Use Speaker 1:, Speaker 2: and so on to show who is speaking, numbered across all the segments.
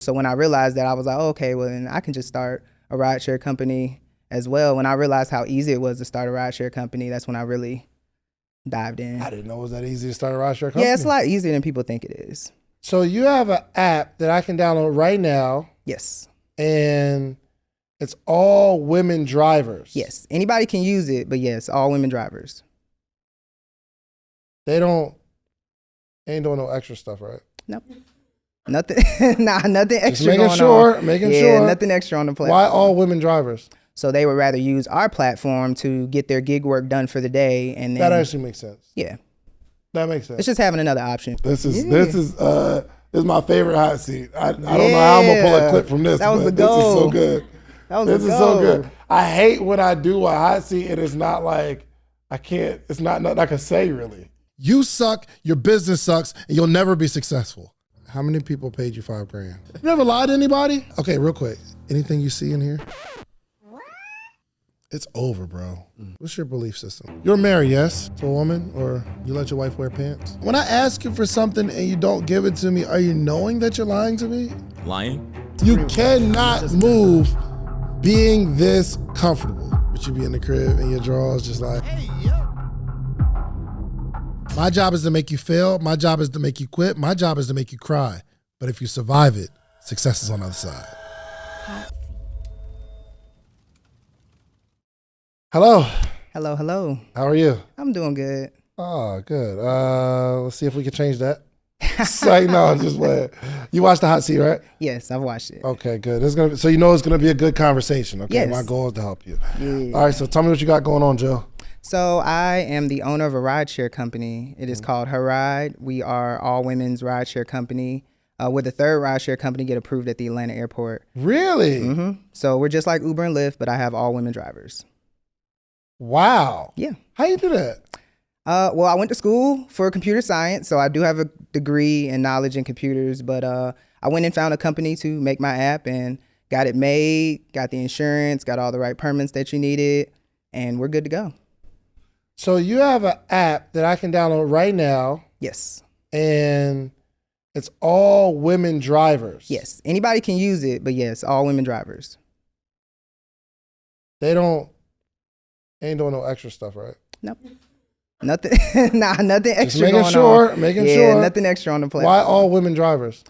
Speaker 1: So when I realized that, I was like, oh, okay, well, then I can just start a rideshare company as well. When I realized how easy it was to start a rideshare company, that's when I really dived in.
Speaker 2: I didn't know it was that easy to start a rideshare company.
Speaker 1: Yeah, it's a lot easier than people think it is.
Speaker 2: So you have an app that I can download right now.
Speaker 1: Yes.
Speaker 2: And it's all women drivers.
Speaker 1: Yes. Anybody can use it, but yes, all women drivers.
Speaker 2: They ain't doing no extra stuff, right?
Speaker 1: Nope. Nothing. Nothing extra.
Speaker 2: Just making
Speaker 1: going
Speaker 2: sure.
Speaker 1: on.
Speaker 2: Making
Speaker 1: yeah,
Speaker 2: sure.
Speaker 1: Nothing extra on the platform.
Speaker 2: Why all women drivers?
Speaker 1: So they would rather use our platform to get their gig work done for the day, and then
Speaker 2: that actually makes sense.
Speaker 1: Yeah,
Speaker 2: that makes sense.
Speaker 1: It's just having another option.
Speaker 2: This is my favorite hot seat. I don't know how I'm gonna pull a clip from this.
Speaker 1: That was the
Speaker 2: goal. This is so good. This is so good. I hate when I do a hot seat and it's not like it's not nothing I can say really. You suck, your business sucks, and you'll never be successful. How many people paid you $5,000? You ever lied to anybody? Okay, real quick. Anything you see in here? It's over, bro. What's your belief system? You're married, yes, to a woman, or you let your wife wear pants? When I ask you for something and you don't give it to me, are you knowing that you're lying to me?
Speaker 3: Lying?
Speaker 2: You cannot move being this comfortable. But you be in the crib and your drawers just like, hey, yo. My job is to make you fail. My job is to make you quit. My job is to make you cry. But if you survive it, success is on the other side. Hello.
Speaker 1: Hello, hello.
Speaker 2: How are you?
Speaker 1: I'm doing good.
Speaker 2: Oh, good. Let's see if we can change that. Say no, just wait. You watched the hot seat, right?
Speaker 1: Yes, I've watched it.
Speaker 2: Okay, good. So you know it's gonna be a good conversation. Okay,
Speaker 1: yes.
Speaker 2: My goal is to help you.
Speaker 1: Yeah.
Speaker 2: All right, so tell me what you got going on, Jill.
Speaker 1: So I am the owner of a rideshare company. It is called Heride. We are all women's rideshare company. We're the third rideshare company to get approved at the Atlanta airport.
Speaker 2: Really?
Speaker 1: Mm-hmm. So we're just like Uber and Lyft, but I have all women drivers.
Speaker 2: Wow.
Speaker 1: Yeah.
Speaker 2: How you do that?
Speaker 1: Well, I went to school for computer science, so I do have a degree in knowledge in computers, but I went and found a company to make my app and got it made, got the insurance, got all the right permits that you needed, and we're good to go.
Speaker 2: So you have an app that I can download right now.
Speaker 1: Yes.
Speaker 2: And it's all women drivers.
Speaker 1: Yes. Anybody can use it, but yes, all women drivers.
Speaker 2: They ain't doing no extra stuff, right?
Speaker 1: Nope. Nothing. Nothing extra.
Speaker 2: Just making
Speaker 1: going
Speaker 2: sure.
Speaker 1: on.
Speaker 2: Making
Speaker 1: yeah,
Speaker 2: sure.
Speaker 1: Nothing extra on the platform.
Speaker 2: Why all women drivers?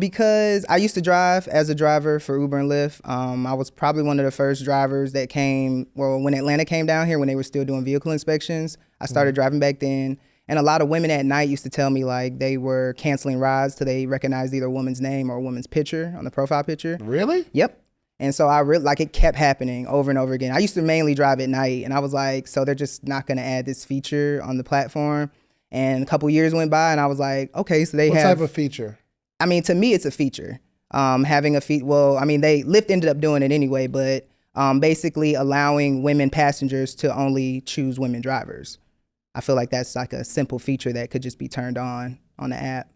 Speaker 1: Because I used to drive as a driver for Uber and Lyft. I was probably one of the first drivers that came, well, when Atlanta came down here, when they were still doing vehicle inspections, I started driving back then. And a lot of women at night used to tell me like they were canceling rides till they recognized either a woman's name or a woman's picture on the profile picture.
Speaker 2: Really?
Speaker 1: Yep. And so it kept happening over and over again. I used to mainly drive at night, and I was like, so they're just not going to add this feature on the platform. And a couple years went by, and I was like, okay, so they
Speaker 2: what
Speaker 1: have.
Speaker 2: What type of feature?
Speaker 1: I mean, to me, it's a feature. Having a Lyft ended up doing it anyway, but basically allowing women passengers to only choose women drivers. I feel like that's like a simple feature that could just be turned on the app.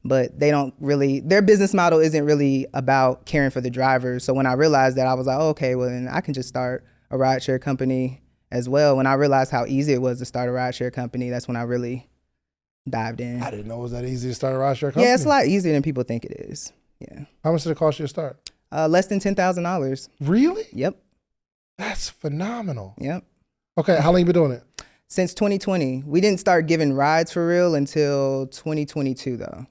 Speaker 1: But they don't really, their business model isn't really about caring for the drivers. So when I realized that, I was like, oh, okay, well, then I can just start a rideshare company as well. When I realized how easy it was to start a rideshare company, that's when I really dived in.
Speaker 2: I didn't know it was that easy to start a rideshare company.
Speaker 1: Yeah, it's a lot easier than people think it is. Yeah.
Speaker 2: How much did it cost you to start?
Speaker 1: Less than $10,000.
Speaker 2: Really?
Speaker 1: Yep.
Speaker 2: That's phenomenal.
Speaker 1: Yep.
Speaker 2: Okay, how long you been doing it?
Speaker 1: Since 2020. We didn't start giving rides for real until 2022 though.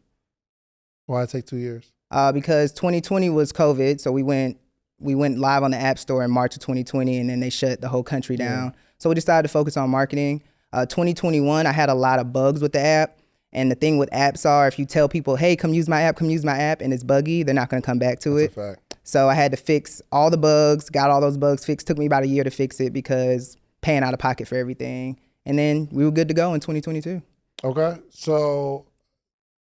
Speaker 2: Why it take 2 years?
Speaker 1: Because 2020 was COVID, so we went live on the App Store in March of 2020, and then they shut the whole country down. Yeah. So we decided to focus on marketing. 2021, I had a lot of bugs with the app, and the thing with apps are, if you tell people, hey, come use my app, and it's buggy, they're not going to come back to it.
Speaker 2: That's a fact.
Speaker 1: So I had to fix all the bugs, got all those bugs fixed. Took me about a year to fix it because paying out of pocket for everything. And then we were good to go in 2022.
Speaker 2: Okay, so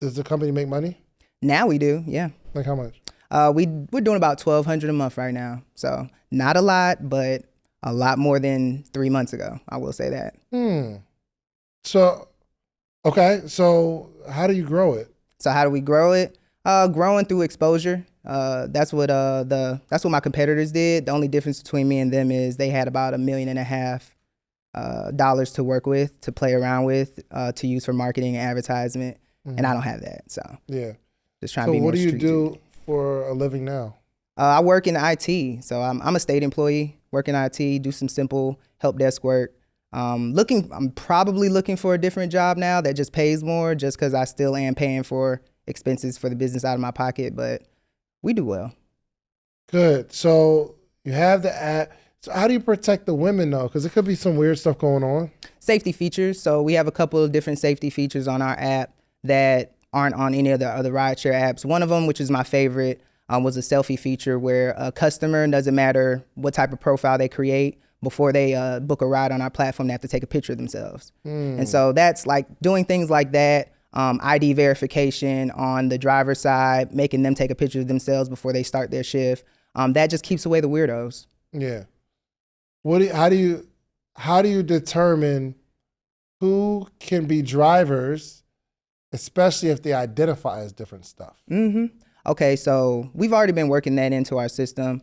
Speaker 2: does the company make money?
Speaker 1: Now we do, yeah.
Speaker 2: Like how much?
Speaker 1: We're doing about $1,200 a month right now. So not a lot, but a lot more than 3 months ago. I will say that.
Speaker 2: So, okay. So how do you grow it?
Speaker 1: So how do we grow it? Growing through exposure. That's what my competitors did. The only difference between me and them is they had about $1.5 million dollars to work with, to play around with, to use for marketing and advertisement. And I don't have that. So
Speaker 2: yeah.
Speaker 1: Just trying to be more strategic.
Speaker 2: So what do you do for a living now?
Speaker 1: I work in IT, so I'm a state employee, work in IT, do some simple help desk work. I'm probably looking for a different job now that just pays more, just because I still am paying for expenses for the business out of my pocket, but we do well.
Speaker 2: Good. So you have the app. So how do you protect the women though? Because there could be some weird stuff going on.
Speaker 1: Safety features. So we have a couple of different safety features on our app that aren't on any of the other rideshare apps. One of them, which is my favorite, was a selfie feature where a customer, doesn't matter what type of profile they create, before they book a ride on our platform, they have to take a picture of themselves. And so that's like doing things like that, ID verification on the driver's side, making them take a picture of themselves before they start their shift. That just keeps away the weirdos.
Speaker 2: Yeah. How do you determine who can be drivers, especially if they identify as different stuff?
Speaker 1: Okay, so we've already been working that into our system.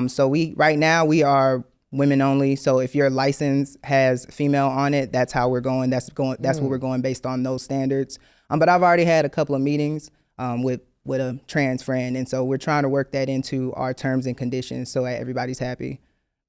Speaker 1: So right now we are women only. So if your license has female on it, that's how we're going. That's what we're going based on those standards. But I've already had a couple of meetings with a trans friend, and so we're trying to work that into our terms and conditions so that everybody's happy.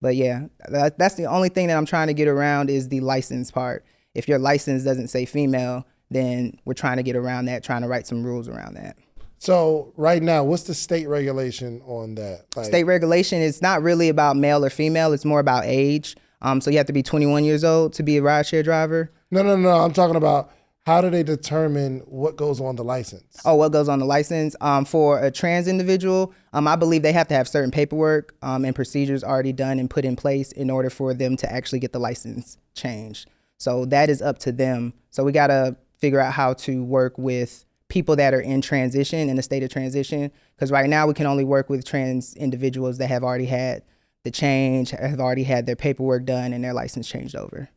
Speaker 1: But yeah, that's the only thing that I'm trying to get around is the license part. If your license doesn't say female, then we're trying to get around that, trying to write some rules around that.
Speaker 2: So right now, what's the state regulation on that?
Speaker 1: State regulation is not really about male or female. It's more about age. So you have to be 21 years old to be a rideshare driver.
Speaker 2: No. I'm talking about how do they determine what goes on the license?
Speaker 1: Oh, what goes on the license? For a trans individual, I believe they have to have certain paperwork and procedures already done and put in place in order for them to actually get the license changed. So that is up to them. So we got to figure out how to work with people that are in transition, in a state of transition, because right now we can only work with trans individuals that have already had the change, have already had their paperwork done and their license changed over.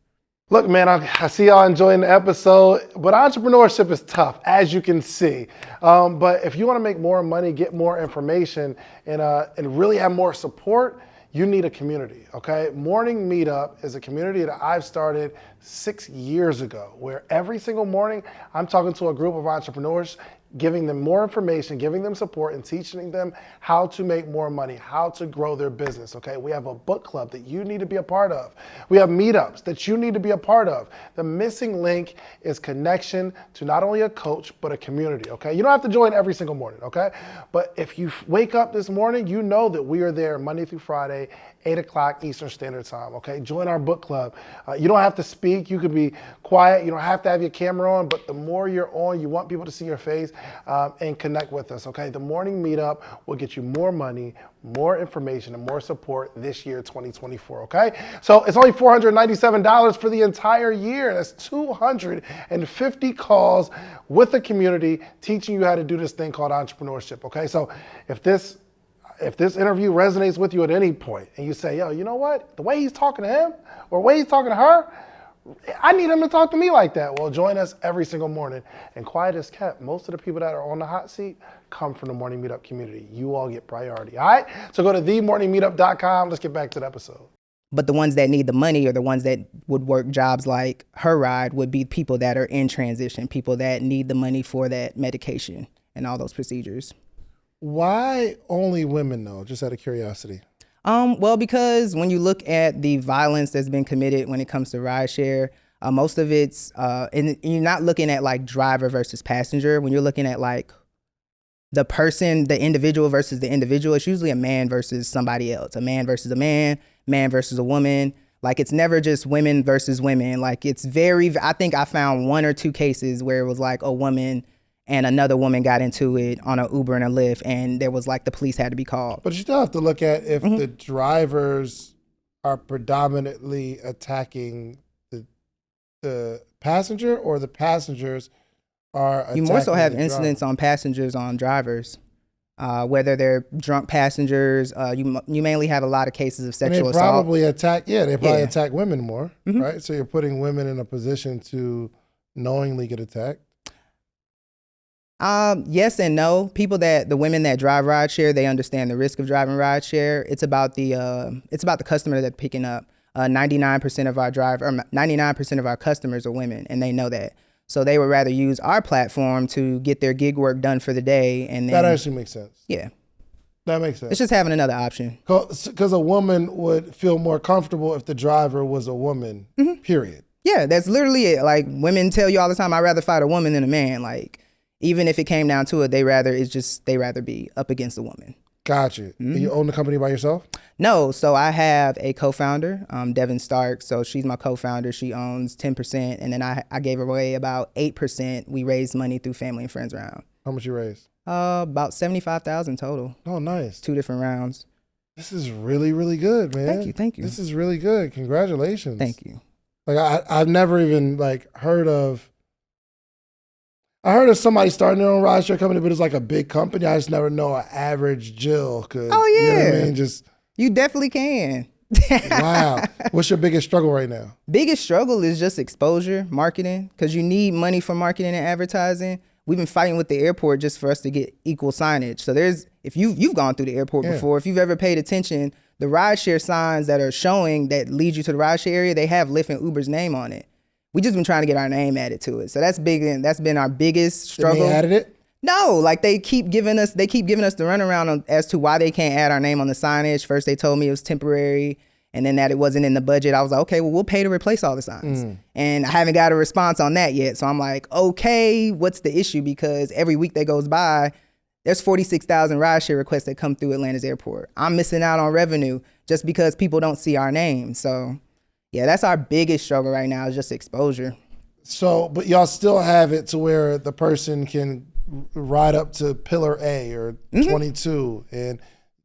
Speaker 2: Look, man, I see y'all enjoying the episode, but entrepreneurship is tough, as you can see. But if you want to make more money, get more information, and really have more support, you need a community, okay? Morning Meetup is a community that I've started 6 years ago, where every single morning I'm talking to a group of entrepreneurs, giving them more information, giving them support, and teaching them how to make more money, how to grow their business, okay? We have a book club that you need to be a part of. We have meetups that you need to be a part of. The missing link is connection to not only a coach, but a community, okay? You don't have to join every single morning, okay? But if you wake up this morning, you know that we are there Monday through Friday, 8 o'clock Eastern Standard Time, okay? Join our book club. You don't have to speak. You could be quiet. You don't have to have your camera on, but the more you're on, you want people to see your face and connect with us, okay? The Morning Meetup will get you more money, more information, and more support this year, 2024, okay? So it's only $497 for the entire year. That's 250 calls with the community teaching you how to do this thing called entrepreneurship, okay? So if this interview resonates with you at any point and you say, yo, you know what? The way he's talking to him or the way he's talking to her, I need him to talk to me like that. Well, join us every single morning. And quiet as kept, most of the people that are on the hot seat come from the Morning Meetup community. You all get priority, all right? So go to themorningmeetup.com. Let's get back to the episode.
Speaker 1: But the ones that need the money or the ones that would work jobs like Heride would be people that are in transition, people that need the money for that medication and all those procedures.
Speaker 2: Why only women though? Just out of curiosity.
Speaker 1: Well, because when you look at the violence that's been committed when it comes to rideshare, most of it's, and you're not looking at like driver versus passenger. When you're looking at like the person, the individual versus the individual, it's usually a man versus somebody else, a man versus a man, man versus a woman. Like it's never just women versus women. Like it's I think I found 1 or 2 cases where it was like a woman and another woman got into it on an Uber and a Lyft, and there was like the police had to be called.
Speaker 2: But you still have to look at if the drivers are predominantly attacking the passenger or the passengers are attacking.
Speaker 1: You more so have incidents on passengers on drivers, whether they're drunk passengers. You mainly have a lot of cases of sexual assault.
Speaker 2: Probably attack women more, right? So you're putting women in a position to knowingly get attacked.
Speaker 1: Yes and no. The women that drive rideshare, they understand the risk of driving rideshare. It's about the customer that picking up. 99% of our 99% of our customers are women, and they know that. So they would rather use our platform to get their gig work done for the day. And then,
Speaker 2: that actually makes sense.
Speaker 1: Yeah.
Speaker 2: That makes sense.
Speaker 1: It's just having another option.
Speaker 2: Because a woman would feel more comfortable if the driver was a woman, period.
Speaker 1: Yeah, that's literally it. Like, women tell you all the time, I'd rather fight a woman than a man. Like, even if it came down to it, they rather be up against a woman.
Speaker 2: Got you. Mm-hmm. You own the company by yourself?
Speaker 1: No, so I have a co-founder, Devin Stark. So she's my co-founder. She owns 10%, and then I gave away about 8%. We raised money through family and friends round.
Speaker 2: How much you raised?
Speaker 1: About $75,000 total.
Speaker 2: Oh, nice.
Speaker 1: 2 different rounds.
Speaker 2: This is really, really good, man.
Speaker 1: Thank you.
Speaker 2: This is really good. Congratulations.
Speaker 1: Thank you.
Speaker 2: Like I've never even heard of. I heard of somebody starting their own rideshare company, but it's like a big company. I just never know an average Jill could.
Speaker 1: Oh yeah,
Speaker 2: you know what I mean?
Speaker 1: You definitely can.
Speaker 2: Wow. What's your biggest struggle right now?
Speaker 1: Biggest struggle is just exposure, marketing, because you need money for marketing and advertising. We've been fighting with the airport just for us to get equal signage. So if you've gone through the airport before, if you've ever paid attention, the rideshare signs that are showing that lead you to the rideshare area, they have Lyft and Uber's name on it. We just been trying to get our name added to it. So that's big, and that's been our biggest struggle.
Speaker 2: And they added it?
Speaker 1: No, like they keep giving us the runaround as to why they can't add our name on the signage. First they told me it was temporary, and then that it wasn't in the budget. I was like, okay, well, we'll pay to replace all the signs. And I haven't got a response on that yet. So I'm like, okay, what's the issue? Because every week that goes by, there's 46,000 rideshare requests that come through Atlanta's airport. I'm missing out on revenue just because people don't see our name. So yeah, that's our biggest struggle right now, is just exposure.
Speaker 2: So, but y'all still have it to where the person can ride up to pillar A or 22 and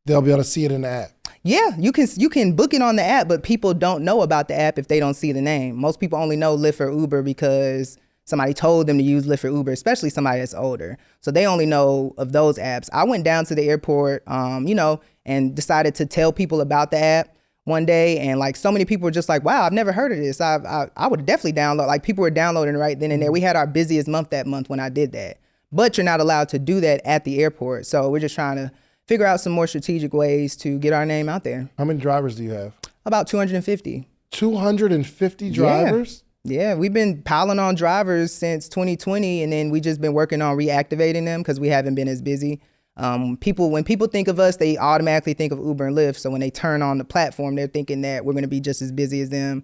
Speaker 2: they'll be able to see it in the app.
Speaker 1: Yeah, you can book it on the app, but people don't know about the app if they don't see the name. Most people only know Lyft or Uber because somebody told them to use Lyft or Uber, especially somebody that's older. So they only know of those apps. I went down to the airport, and decided to tell people about the app one day, and like so many people were just like, wow, I've never heard of this. I would definitely download. Like, people were downloading right then and there. We had our busiest month that month when I did that. But you're not allowed to do that at the airport. So we're just trying to figure out some more strategic ways to get our name out there.
Speaker 2: How many drivers do you have?
Speaker 1: About 250.
Speaker 2: 250 drivers?
Speaker 1: Yeah, we've been piling on drivers since 2020, and then we just been working on reactivating them because we haven't been as busy. When people think of us, they automatically think of Uber and Lyft. So when they turn on the platform, they're thinking that we're going to be just as busy as them.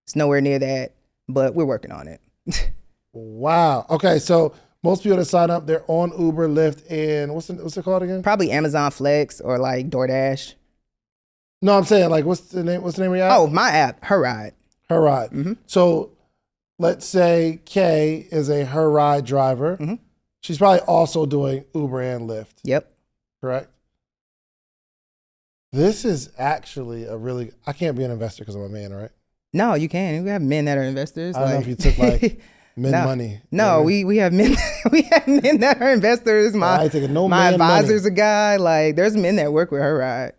Speaker 1: It's nowhere near that, but we're working on it.
Speaker 2: Wow. Okay, so most people that sign up, they're on Uber, Lyft, and what's it called again?
Speaker 1: Probably Amazon Flex or like DoorDash.
Speaker 2: No, I'm saying, like, what's the name of your app?
Speaker 1: Oh, my app, Heride.
Speaker 2: Heride. Mm-hmm. So let's say Kay is a Heride driver. Mm-hmm. She's probably also doing Uber and Lyft.
Speaker 1: Yep.
Speaker 2: Correct? This is actually I can't be an investor because I'm a man, right?
Speaker 1: No, you can. We have men that are investors.
Speaker 2: I don't know if you took like men money.
Speaker 1: No, we have men. We have men that are investors. My advisor's a guy. Like, there's men that work with Heride.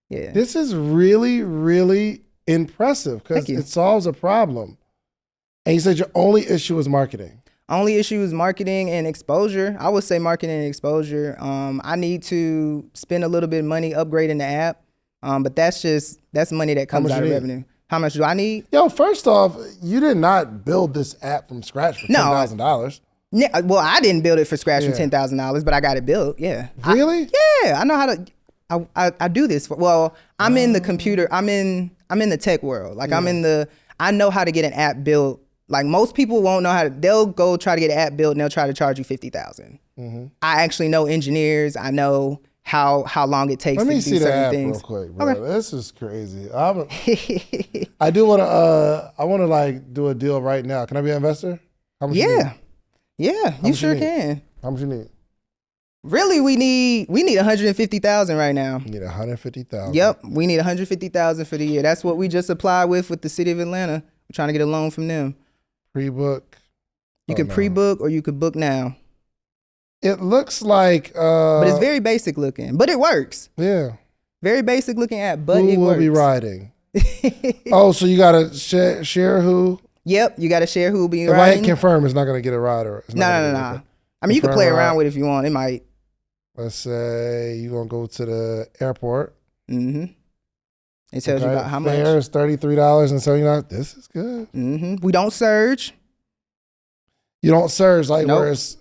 Speaker 1: Yeah.
Speaker 2: This is really, really impressive because it solves a problem. And you said your only issue is marketing.
Speaker 1: Only issue is marketing and exposure. I would say marketing and exposure. I need to spend a little bit of money upgrading the app, but that's money that comes out of revenue. How much do I need?
Speaker 2: Yo, first off, you did not build this app from scratch for $10,000.
Speaker 1: Yeah, well, I didn't build it for scratch for $10,000, but I got it built. Yeah.
Speaker 2: Really?
Speaker 1: I know how to. I do this. I'm in the computer. I'm in the tech world. Like, I know how to get an app built. Like, most people won't know how to. They'll go try to get an app built and they'll try to charge you $50,000. Mm-hmm. I actually know engineers. I know how long it takes to do certain things. Let me see the app real
Speaker 2: quick, bro. Okay. This is crazy. I do want to. I want to like do a deal right now. Can I be an investor? How much?
Speaker 1: Yeah, you sure can.
Speaker 2: How much you need?
Speaker 1: Really, we need $150,000 right now.
Speaker 2: You need $150,000.
Speaker 1: Yep, we need $150,000 for the year. That's what we just applied with the city of Atlanta. We're trying to get a loan from them.
Speaker 2: Pre-book.
Speaker 1: You can pre-book or you could book now.
Speaker 2: It looks like,
Speaker 1: but it's very basic looking, but it works.
Speaker 2: Yeah.
Speaker 1: Very basic looking app, but it works.
Speaker 2: Who will be riding? Oh, so you gotta share who?
Speaker 1: Yep, you gotta share who will be
Speaker 2: if
Speaker 1: riding.
Speaker 2: If I ain't confirmed, it's not gonna get a rider.
Speaker 1: No. I mean, you can play around with it if you want. It might.
Speaker 2: Let's say you're gonna go to the airport.
Speaker 1: Mm-hmm. It tells you about how much.
Speaker 2: Fare is $33.79. This is good.
Speaker 1: Mm-hmm. We don't surge.
Speaker 2: You don't surge like
Speaker 1: Nope.
Speaker 2: where it's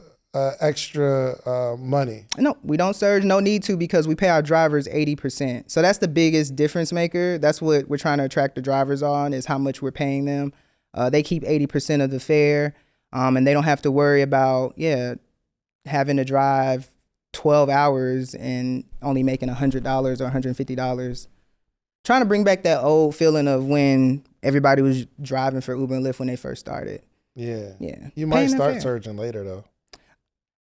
Speaker 2: extra money.
Speaker 1: No, we don't surge. No need to, because we pay our drivers 80%. So that's the biggest difference maker. That's what we're trying to attract the drivers on, is how much we're paying them. They keep 80% of the fare, and they don't have to worry about having to drive 12 hours and only making $100 or $150. Trying to bring back that old feeling of when everybody was driving for Uber and Lyft when they first started.
Speaker 2: Yeah.
Speaker 1: Yeah.
Speaker 2: You might start surging later though.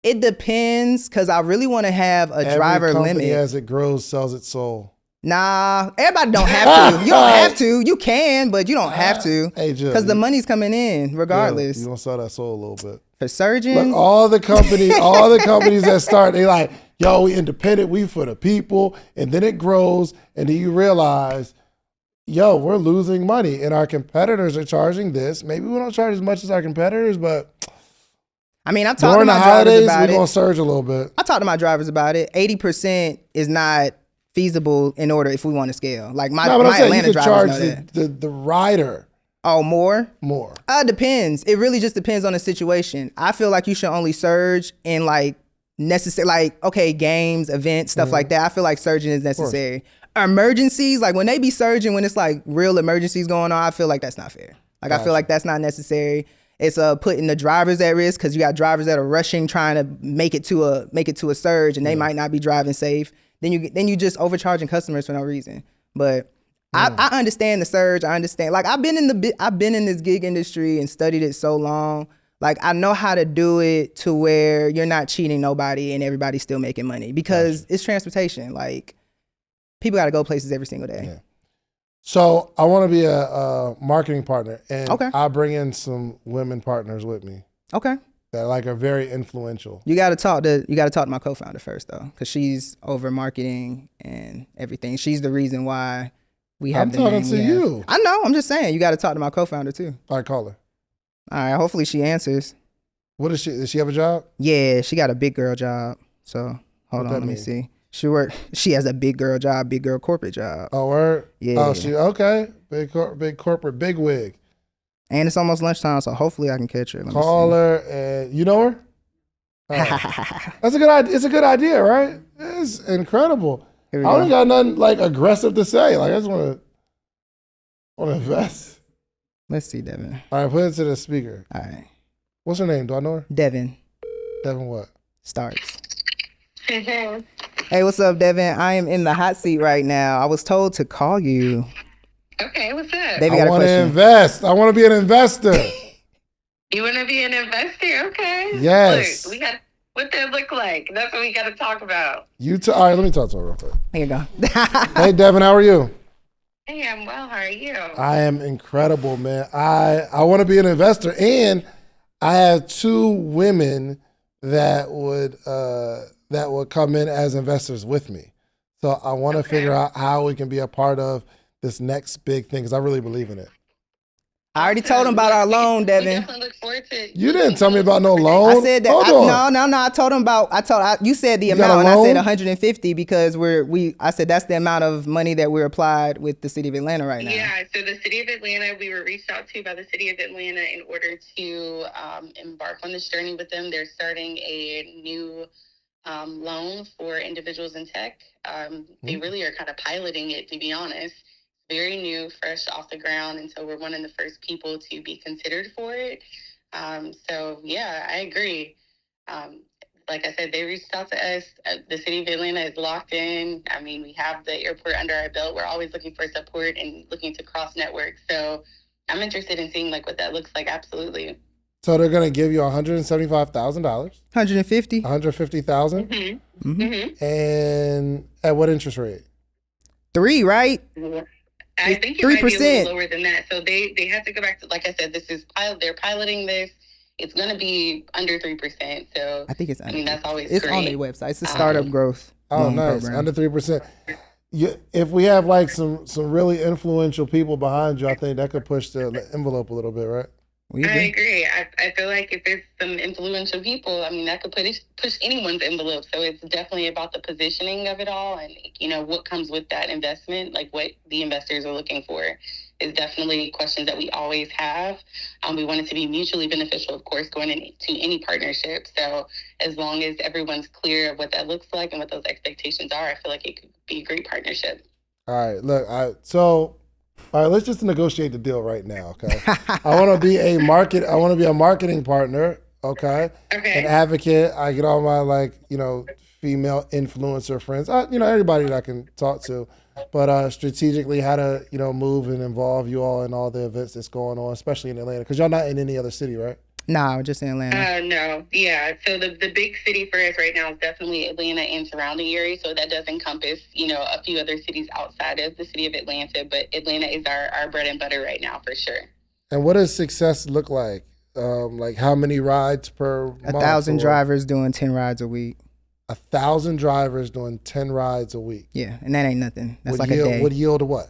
Speaker 1: It depends, because I really want to have a driver
Speaker 2: Every company,
Speaker 1: limit.
Speaker 2: as it grows, sells its soul.
Speaker 1: Nah, everybody don't have to. You don't have to. You can, but you don't have to.
Speaker 2: Hey, Jill,
Speaker 1: because the money's coming in regardless.
Speaker 2: You gonna sell that soul a little bit.
Speaker 1: For surgeon,
Speaker 2: Look, all the companies that start, they like, yo, we independent, we for the people, and then it grows, and then you realize, yo, we're losing money, and our competitors are charging this. Maybe we don't charge as much as our competitors, but
Speaker 1: I mean, I've talked to
Speaker 2: during the
Speaker 1: my drivers
Speaker 2: holidays,
Speaker 1: about
Speaker 2: we're
Speaker 1: it.
Speaker 2: gonna surge a little bit.
Speaker 1: I talked to my drivers about it. 80% is not feasible in order if we want to scale. Like my Atlanta
Speaker 2: you could
Speaker 1: drivers
Speaker 2: charge
Speaker 1: know that.
Speaker 2: the rider
Speaker 1: Oh, more?
Speaker 2: more.
Speaker 1: Depends. It really just depends on the situation. I feel like you should only surge in like necessary, like, okay, games, events, stuff like that. I feel like surging is necessary. Emergencies, like when they be surging, when it's like real emergencies going on, I feel like that's not fair. Like I feel like that's not necessary. It's putting the drivers at risk, because you got drivers that are rushing, trying to make it to a surge, and they might not be driving safe. Then you just overcharging customers for no reason. But I understand the surge. I understand. Like I've been in this gig industry and studied it so long. Like I know how to do it to where you're not cheating nobody and everybody's still making money, because it's transportation. Like people got to go places every single day.
Speaker 2: Yeah. So I want to be a marketing partner, and
Speaker 1: Okay.
Speaker 2: I bring in some women partners with me
Speaker 1: Okay.
Speaker 2: that like are very influential.
Speaker 1: You got to talk to my co-founder first though, because she's over marketing and everything. She's the reason why we have.
Speaker 2: I'm talking to you.
Speaker 1: I know. I'm just saying you got to talk to my co-founder too.
Speaker 2: All right, call her.
Speaker 1: All right. Hopefully she answers.
Speaker 2: What is she? Does she have a job?
Speaker 1: Yeah, she got a big girl job. So hold on, let me see. She has a big girl job, big girl corporate job.
Speaker 2: Oh, word?
Speaker 1: Yeah.
Speaker 2: Oh, she okay. Big corporate, big wig.
Speaker 1: And it's almost lunchtime, so hopefully I can catch her. Let me
Speaker 2: Call
Speaker 1: see.
Speaker 2: her, and you know her? That's a good idea. It's a good idea, right? It's incredible. I
Speaker 1: Here we
Speaker 2: don't
Speaker 1: go.
Speaker 2: got nothing like aggressive to say. Like I just want to invest.
Speaker 1: Let's see, Devin.
Speaker 2: All right, put it to the speaker.
Speaker 1: All right.
Speaker 2: What's her name? Do I know her?
Speaker 1: Devin
Speaker 2: Devin what?
Speaker 1: starts. Hey, what's up, Devin? I am in the hot seat right now. I was told to call you.
Speaker 3: Okay, what's up?
Speaker 1: Baby
Speaker 2: I
Speaker 1: got a
Speaker 2: want to
Speaker 1: question.
Speaker 2: invest. I want to be an investor.
Speaker 3: You want to be an investor? Okay.
Speaker 2: Yes.
Speaker 3: Look, we got what that look like. That's what we got to talk about.
Speaker 2: All right, let me talk to her real quick.
Speaker 1: Here you go.
Speaker 2: Hey, Devin, how are you?
Speaker 3: Hey, I'm well. How are you?
Speaker 2: I am incredible, man. I want to be an investor, and I have two women that would come in as investors with me. So I want to figure out how we can be a part of this next big thing, because I really believe in it.
Speaker 1: I already told him about our loan,
Speaker 3: We
Speaker 1: Devin.
Speaker 3: definitely look forward to.
Speaker 2: You didn't tell me about no loan.
Speaker 1: I said that.
Speaker 2: Hold on.
Speaker 1: No. I told him about. You said the
Speaker 2: You got
Speaker 1: amount,
Speaker 2: a
Speaker 1: and I said
Speaker 2: loan?
Speaker 1: 150 because I said that's the amount of money that we're applied with the city of Atlanta right now.
Speaker 3: Yeah, so the city of Atlanta, we were reached out to by the city of Atlanta in order to embark on this journey with them. They're starting a new loan for individuals in tech. They really are kind of piloting it, to be honest. Very new, fresh off the ground, and so we're one of the first people to be considered for it. So yeah, I agree. Like I said, they reached out to us. The city of Atlanta is locked in. I mean, we have the airport under our belt. We're always looking for support and looking to cross networks. So I'm interested in seeing like what that looks like. Absolutely.
Speaker 2: So they're gonna give you $175,000,
Speaker 1: 150.
Speaker 2: $150,000,
Speaker 3: Mm-hmm. Mm-hmm.
Speaker 2: and at what interest rate?
Speaker 1: 3, right?
Speaker 3: I
Speaker 1: It's
Speaker 3: think it might be a
Speaker 1: 3%.
Speaker 3: little lower than that. So they have to go back to, like I said, they're piloting this. It's going to be under 3%. So
Speaker 1: I think it's.
Speaker 3: I mean, that's always
Speaker 1: It's
Speaker 3: great.
Speaker 1: on their website. It's a startup growth.
Speaker 2: Oh,
Speaker 1: loan
Speaker 2: nice.
Speaker 1: program.
Speaker 2: Under 3%. If we have like some really influential people behind you, I think that could push the envelope a little bit, right?
Speaker 1: We
Speaker 3: I
Speaker 1: agree.
Speaker 3: agree. I feel like if there's some influential people, I mean, that could push anyone's envelope. So it's definitely about the positioning of it all, and what comes with that investment, like what the investors are looking for, is definitely questions that we always have. We want it to be mutually beneficial, of course, going into any partnership. So as long as everyone's clear of what that looks like and what those expectations are, I feel like it could be a great partnership.
Speaker 2: All right, look, all right, let's just negotiate the deal right now, okay? I want to be a marketing partner, okay?
Speaker 3: Okay.
Speaker 2: An advocate. I get all my female influencer friends, everybody that I can talk to, but strategically how to, move and involve you all in all the events that's going on, especially in Atlanta, because y'all not in any other city, right?
Speaker 1: No, just in Atlanta.
Speaker 3: No, yeah. So the big city for us right now is definitely Atlanta and surrounding areas. So that does encompass, a few other cities outside of the city of Atlanta. But Atlanta is our bread and butter right now for sure.
Speaker 2: And what does success look like? Like how many rides per month?
Speaker 1: 1,000 drivers doing 10 rides a week.
Speaker 2: 1,000 drivers doing 10 rides a week.
Speaker 1: Yeah, and that ain't nothing. That's like
Speaker 2: yield,
Speaker 1: a day.
Speaker 2: Would yield what?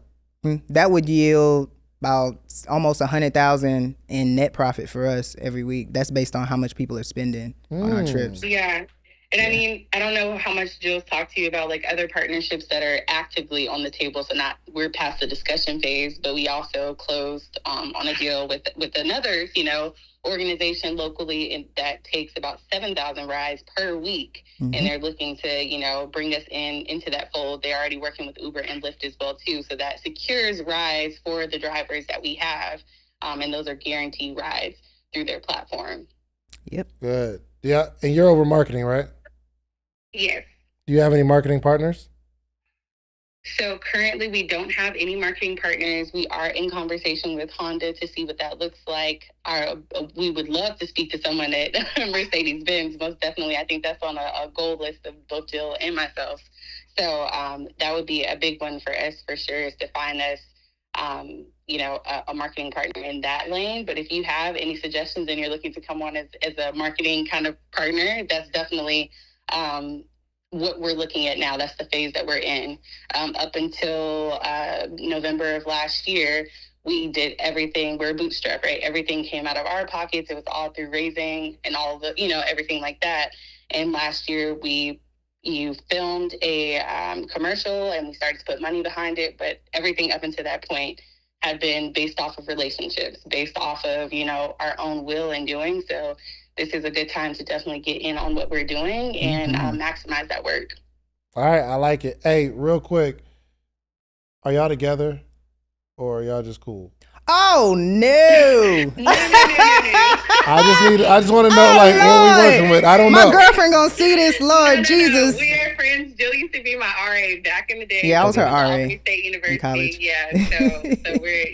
Speaker 1: That would yield about almost 100,000 in net profit for us every week. That's based on how much people are spending on our trips.
Speaker 3: Yeah. And I mean, I don't know how much Jill's talked to you about like other partnerships that are actively on the table. So we're past the discussion phase, but we also closed on a deal with another, organization locally that takes about 7,000 rides per week. Mm-hmm. And they're looking to, bring us into that fold. They're already working with Uber and Lyft as well too. So that secures rides for the drivers that we have. And those are guaranteed rides through their platform.
Speaker 1: Yep.
Speaker 2: Good. Yeah. And you're over marketing, right?
Speaker 3: Yes.
Speaker 2: Do you have any marketing partners?
Speaker 3: So currently we don't have any marketing partners. We are in conversation with Honda to see what that looks like. We would love to speak to someone at Mercedes-Benz, most definitely. I think that's on a goal list of both Jill and myself. So that would be a big one for us for sure, is to find us, a marketing partner in that lane. But if you have any suggestions and you're looking to come on as a marketing kind of partner, that's definitely what we're looking at now. That's the phase that we're in. Up until November of last year, we did everything. We're bootstrapped, right? Everything came out of our pockets. It was all through raising and all the, everything like that. And last year you filmed a commercial and we started to put money behind it. But everything up until that point had been based off of relationships, based off of, our own will and doing. So this is a good time to definitely get in on what we're doing and maximize that work.
Speaker 2: All right, I like it. Hey, real quick, are y'all together or are y'all just cool?
Speaker 1: Oh no!
Speaker 3: No.
Speaker 2: I just want to know what we working with. I don't know.
Speaker 1: My girlfriend gonna see this, Lord Jesus.
Speaker 3: We are friends. Jill used to be my RA back in the day.
Speaker 1: Yeah, I was her RA
Speaker 3: Albany State University
Speaker 1: in college.
Speaker 3: Yeah, so we're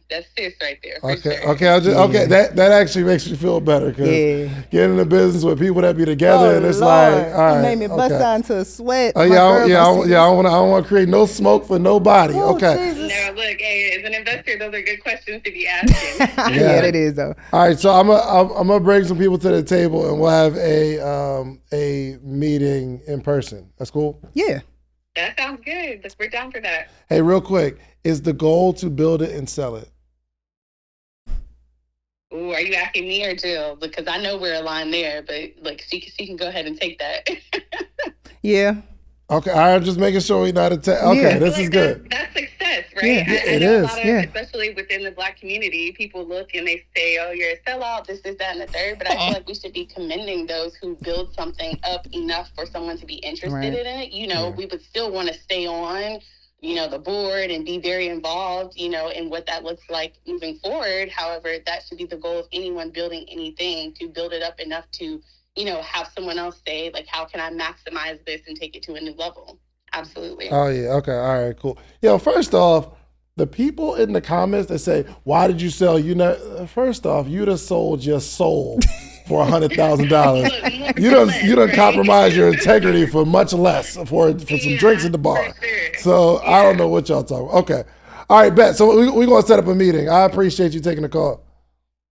Speaker 3: that's sis right there.
Speaker 2: Okay,
Speaker 3: sure.
Speaker 2: Okay. That actually makes me feel better because getting in the business with people that be together and it's
Speaker 1: Lord.
Speaker 2: like, all right,
Speaker 1: you made me bust out into a sweat.
Speaker 2: I don't want to create no smoke for nobody.
Speaker 1: Oh,
Speaker 2: okay.
Speaker 1: Jesus.
Speaker 3: No, look, hey, as an investor, those are good questions to be asking.
Speaker 1: Yeah, it is though.
Speaker 2: All right, so I'm gonna bring some people to the table and we'll have a meeting in person. That's cool?
Speaker 1: Yeah.
Speaker 3: That sounds good. We're down for that.
Speaker 2: Hey, real quick, is the goal to build it and sell it?
Speaker 3: Ooh, are you asking me or Jill? Because I know we're aligned there, but like she can go ahead and take that.
Speaker 1: Yeah.
Speaker 2: Okay, I'm just making sure we're not this is good.
Speaker 3: That's success, right?
Speaker 1: Yeah,
Speaker 3: I know a lot of, especially within the Black community, people look and they say, oh, you're a sellout, this, that, and the third. But I feel like we should be commending those who build something up enough for someone to be interested in it. We would still want to stay on, the board and be very involved, in what that looks like moving forward. However, that should be the goal of anyone building anything, to build it up enough to have someone else say, like, how can I maximize this and take it to a new level? Absolutely.
Speaker 2: Oh, yeah. Okay. All right, cool. First off, the people in the comments that say, why did you sell? First off, you done sold your soul for $100,000. You done compromise your integrity for much less for some drinks in the bar.
Speaker 3: Sure.
Speaker 2: So I don't know what y'all talking about. Okay. All right, bet. So we're going to set up a meeting. I appreciate you taking the call.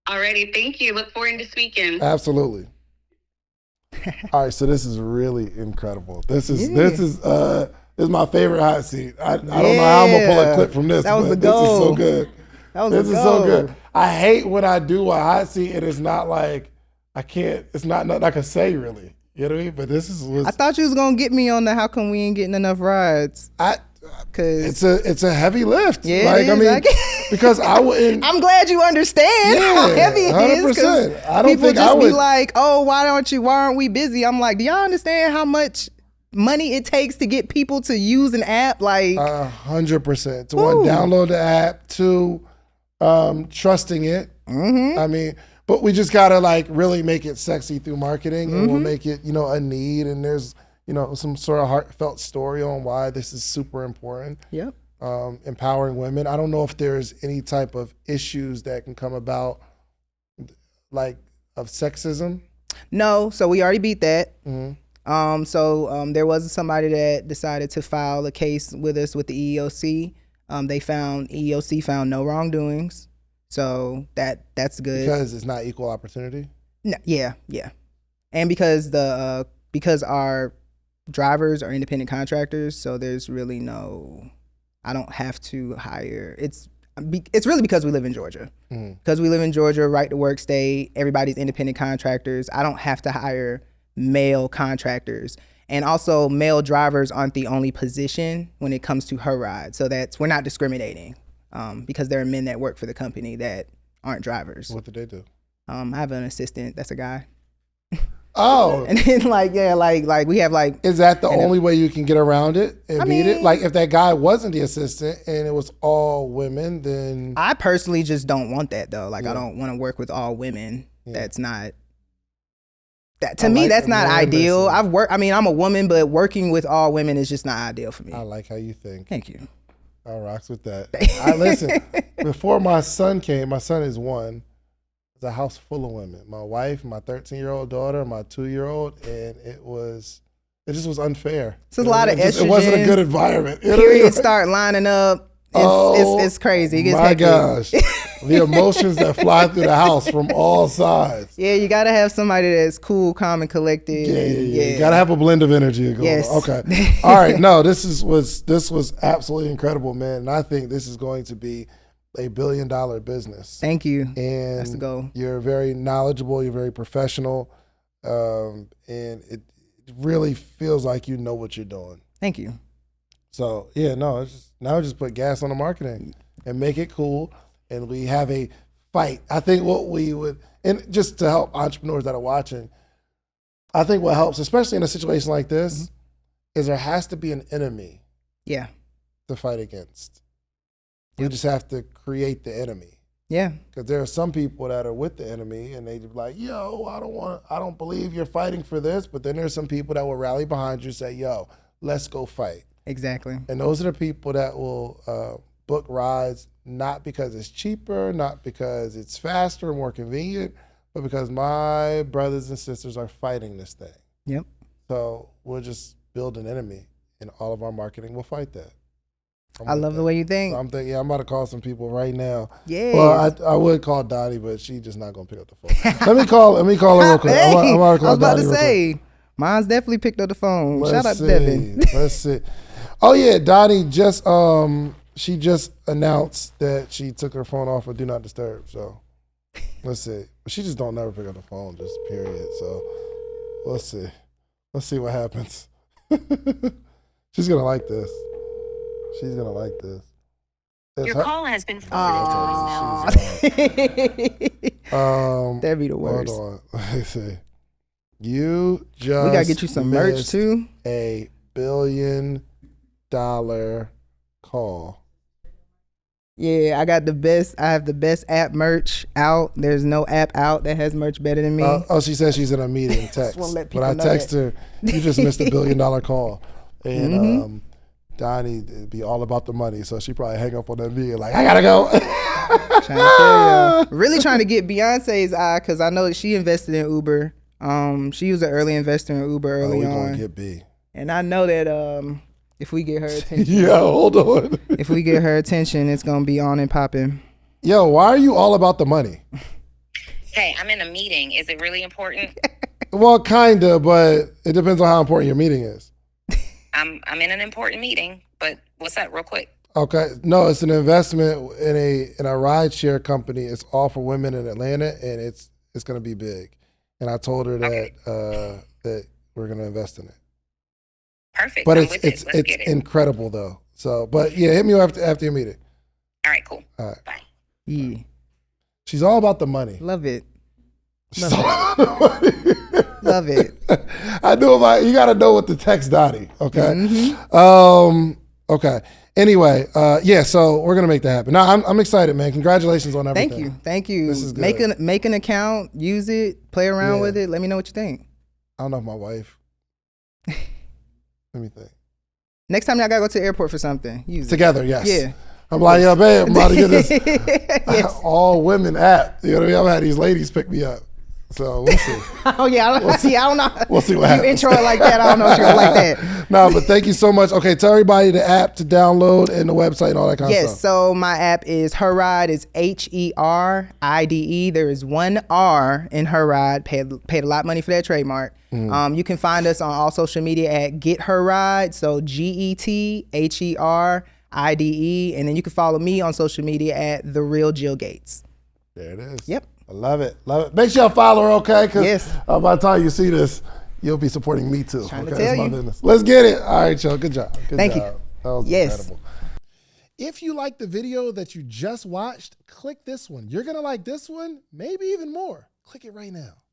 Speaker 3: Alrighty. Thank you. Look forward to this weekend.
Speaker 2: Absolutely. All right, so this is really incredible. This is my favorite hot seat. I don't know how I'm gonna pull a clip from this.
Speaker 1: That was the
Speaker 2: This is
Speaker 1: goal.
Speaker 2: so good.
Speaker 1: That was
Speaker 2: This is so good. I hate when I do a hot seat and it's not like it's not nothing I can say really. You know what I mean? But this is
Speaker 1: I thought you was gonna get me on the how come we ain't getting enough rides.
Speaker 2: Cause it's a heavy lift.
Speaker 1: Yeah,
Speaker 2: like, I mean, because I wouldn't.
Speaker 1: I'm glad you understand how heavy it is.
Speaker 2: 100%. I don't
Speaker 1: people
Speaker 2: think
Speaker 1: just
Speaker 2: I would
Speaker 1: be like, oh, why aren't we busy? I'm like, do y'all understand how much money it takes to get people to use an app? Like
Speaker 2: 100%. To one, download the app. Two, trusting it.
Speaker 1: Mm-hmm.
Speaker 2: I mean, but we just gotta like really make it sexy through marketing, and we'll make it, a need, and there's, some sort of heartfelt story on why this is super important.
Speaker 1: Yep.
Speaker 2: Empowering women. I don't know if there's any type of issues that can come about, like of sexism.
Speaker 1: No, so we already beat that.
Speaker 2: Mm-hmm.
Speaker 1: So there was somebody that decided to file a case with us with the EEOC. EEOC found no wrongdoings. So that's good.
Speaker 2: Because it's not equal opportunity?
Speaker 1: No, yeah. And because because our drivers are independent contractors, so there's really I don't have to hire. It's really because we live in Georgia. Because we live in Georgia, right to work state, everybody's independent contractors. I don't have to hire male contractors. And also male drivers aren't the only position when it comes to Heride. So we're not discriminating. Because there are men that work for the company that aren't drivers.
Speaker 2: What do they do?
Speaker 1: I have an assistant that's a guy.
Speaker 2: Oh.
Speaker 1: And then like we have like.
Speaker 2: Is that the only way you can get around it and beat it? Like if that guy wasn't the assistant and it was all women, then.
Speaker 1: I personally just don't want that though. Like I don't want to work with all women. Yeah. That's not. To me, that's not ideal. I'm a woman, but working with all women is just not ideal for me.
Speaker 2: I like how you think.
Speaker 1: Thank you.
Speaker 2: I rocks with that. Listen, before my son came, my son is 1. It's a house full of women. My wife, my 13-year-old daughter, my 2-year-old, and it just was unfair.
Speaker 1: It's a lot of estrogen.
Speaker 2: It wasn't a good environment.
Speaker 1: Periods start lining up. It's crazy. It gets
Speaker 2: my
Speaker 1: hectic.
Speaker 2: Gosh. The emotions that fly through the house from all sides.
Speaker 1: Yeah, you got to have somebody that's cool, calm, and collected.
Speaker 2: Yeah. You got to have a blend of energy.
Speaker 1: Yes.
Speaker 2: Okay. All right. No, this was absolutely incredible, man. And I think this is going to be a $1 billion business.
Speaker 1: Thank you.
Speaker 2: And
Speaker 1: that's the goal. You're
Speaker 2: very knowledgeable. You're very professional. And it really feels like you know what you're doing.
Speaker 1: Thank you.
Speaker 2: So, yeah, no, now just put gas on the marketing and make it cool. And we have a fight. I think what we would, and just to help entrepreneurs that are watching, I think what helps, especially in a situation like this, is there has to be an enemy to fight against. We just have to create the enemy.
Speaker 1: Yeah.
Speaker 2: Because there are some people that are with the enemy and they just be like, yo, I don't believe you're fighting for this. But then there's some people that will rally behind you and say, yo, let's go fight.
Speaker 1: Exactly.
Speaker 2: And those are the people that will book rides, not because it's cheaper, not because it's faster, more convenient, but because my brothers and sisters are fighting this thing.
Speaker 1: Yep.
Speaker 2: So we'll just build an enemy, and all of our marketing will fight that.
Speaker 1: I love the way you think.
Speaker 2: So I'm thinking, I'm about to call some people right now.
Speaker 1: Yeah.
Speaker 2: Well, I would call Dottie, but she's just not gonna pick up the phone. let me call her real quick.
Speaker 1: Hey,
Speaker 2: I'm about to call Dottie
Speaker 1: to say, mine's definitely picked up the phone. Shout out to Devin.
Speaker 2: Let's see. Oh yeah, Dottie just she just announced that she took her phone off of Do Not Disturb. So let's see. She just don't never pick up the phone, just period. So let's see. Let's see what happens. She's gonna like this. She's gonna like this.
Speaker 4: Your call has been
Speaker 1: forwarded. That'd be the worst.
Speaker 2: Hold on. Let's see. You just
Speaker 1: we gotta get you some merch too.
Speaker 2: $1 billion call.
Speaker 1: Yeah, I have the best app merch out. There's no app out that has merch better than me.
Speaker 2: She says she's in a meeting text. But I text her, you just missed $1 billion call. And Donnie, it'd be all about the money. So she probably hang up on that meeting like, I gotta go.
Speaker 1: Trying to tell you. Really trying to get Beyonce's eye, because I know that she invested in Uber. She was an early investor in Uber early on.
Speaker 2: We're gonna get B.
Speaker 1: And I know that if we get her attention.
Speaker 2: Yeah, hold on.
Speaker 1: If we get her attention, it's gonna be on and popping.
Speaker 2: Yo, why are you all about the money?
Speaker 4: Hey, I'm in a meeting. Is it really important?
Speaker 2: Well, kinda, but it depends on how important your meeting is.
Speaker 4: I'm in an important meeting, but what's up, real quick?
Speaker 2: Okay, no, it's an investment in a rideshare company. It's all for women in Atlanta, and it's going to be big. And I told her that that we're going to invest in it.
Speaker 4: Perfect.
Speaker 2: But
Speaker 4: I'm
Speaker 2: it's
Speaker 4: with it. Let's get it.
Speaker 2: incredible though. So, but yeah, hit me after your meeting.
Speaker 4: All right, cool.
Speaker 2: All right.
Speaker 4: Bye.
Speaker 1: Yeah.
Speaker 2: She's all about the money.
Speaker 1: Love it.
Speaker 2: She's all about the money.
Speaker 1: Love it.
Speaker 2: I do about you got to know what to text Dottie. Okay.
Speaker 1: Mm-hmm.
Speaker 2: Okay. Anyway, yeah. So we're gonna make that happen. Now I'm excited, man. Congratulations on everything.
Speaker 1: Thank you.
Speaker 2: This is good.
Speaker 1: Make an account, use it, play around with it. Let me know what you think.
Speaker 2: I don't know if my wife. Let me think.
Speaker 1: Next time y'all gotta go to the airport for something, use it.
Speaker 2: Together, yes.
Speaker 1: Yeah.
Speaker 2: I'm like, yo, babe, I'm about to get this
Speaker 1: Yes.
Speaker 2: all women app. You know what I mean? I've had these ladies pick me up. So we'll see.
Speaker 1: Oh yeah, I don't know.
Speaker 2: We'll see what
Speaker 1: you
Speaker 2: happens.
Speaker 1: intro it like that. I don't know if you're gonna like that.
Speaker 2: No, but thank you so much. Okay, tell everybody the app to download and the website and all that kind of stuff.
Speaker 1: Yes, so my app is Heride. It's HERIDE. There is one R in Heride. Paid a lot of money for that trademark. You can find us on all social media at Get Heride. So GETHERIDE, and then you can follow me on social media at The Real Jill Gates.
Speaker 2: There it is.
Speaker 1: Yep.
Speaker 2: I love it. Love it. Make sure you follow her, okay? Because
Speaker 1: Yes.
Speaker 2: by the time you see this, you'll be supporting me too.
Speaker 1: Trying to
Speaker 2: okay?
Speaker 1: tell
Speaker 2: That's my
Speaker 1: you.
Speaker 2: business. Let's get it. All right, y'all. Good job.
Speaker 1: Thank you.
Speaker 2: That was
Speaker 1: Yes.
Speaker 2: incredible. If you like the video that you just watched, click this one. You're going to like this one, maybe even more. Click it right now.